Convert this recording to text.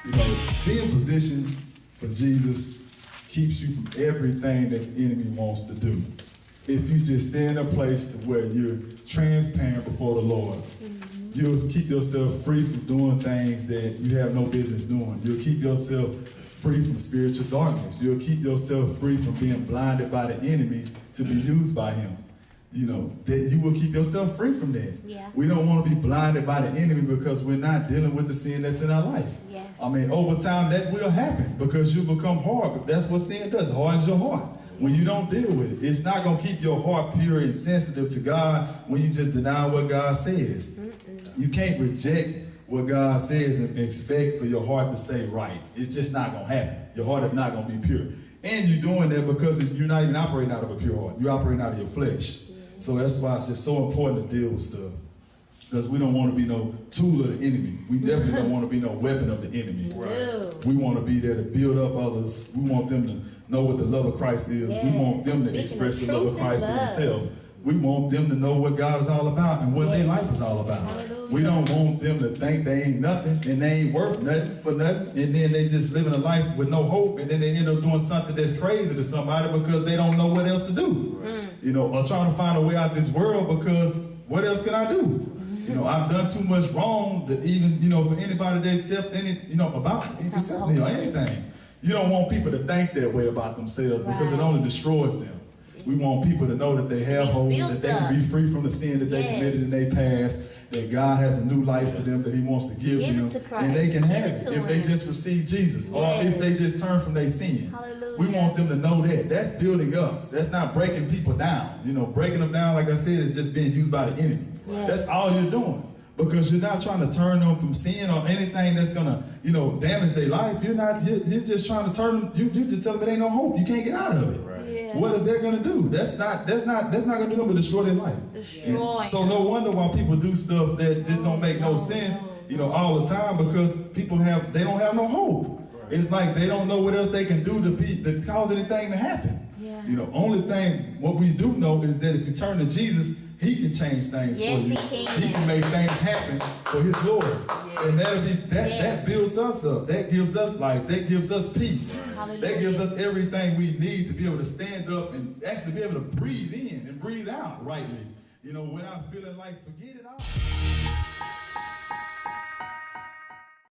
You know, being positioned for Jesus keeps you from everything that the enemy wants to do. If you just stay in a place to where you're transparent before the Lord, you'll keep yourself free from doing things that you have no business doing. You'll keep yourself free from spiritual darkness. You'll keep yourself free from being blinded by the enemy to be used by him. You know, that you will keep yourself free from that. Yeah. We don't want to be blinded by the enemy because we're not dealing with the sin that's in our life. Yeah. I mean, over time that will happen because you become hard, but that's what sin does. It hardens your heart. When you don't deal with it, it's not going to keep your heart pure and sensitive to God when you just deny what God says. You can't reject what God says and expect for your heart to stay right. It's just not going to happen. Your heart is not going to be pure. And you're doing that because you're not even operating out of a pure heart. You're operating out of your flesh. So that's why it's just so important to deal with stuff. Because we don't want to be no tool of the enemy. We definitely don't want to be no weapon of the enemy. No. We want to be there to build up others. We want them to know what the love of Christ is. We want them to Speaking express of the love of truth Christ and for love. themselves. We want them to know what God is all about and what their life is all about. Hallelujah. We don't want them to think they ain't nothing and they ain't worth nothing for nothing, and then they just living a life with no hope, and then they end up doing something that's crazy to somebody because they don't know what else to do. You know, or trying to find a way out this world because what else can I do? You know, I've done too much wrong that even, you know, for anybody to accept any, you know, about accept me or anything. You don't want people to think that way about themselves because it only destroys them. We want people to know that they have hope, that they can be free from the sin that they committed in their past, that God has a new life for them that he wants to give them, and they can have it if they just receive Jesus or if they just turn from their sin. Hallelujah. We want them to know that. That's building up. That's not breaking people down. You know, breaking them down, like I said, is just being used by the enemy. That's all you're doing. Because you're not trying to turn them from sin or anything that's gonna, you know, damage their life. You're just trying to turn them. You just tell them it ain't no hope. You can't get out of it. What is that gonna do? That's not gonna do nothing but destroy their life. And so no wonder why people do stuff that just don't make no sense, you know, all the time, because people they don't have no hope. It's like they don't know what else they can do to cause anything to happen. You know, only thing what we do know is that if you turn to Jesus, he can change things for you. He can make things happen for his glory. And that builds us up. That gives us life. That gives us peace. That gives us everything we need to be able to stand up and actually be able to breathe in and breathe out rightly. You know, without feeling like forget it all.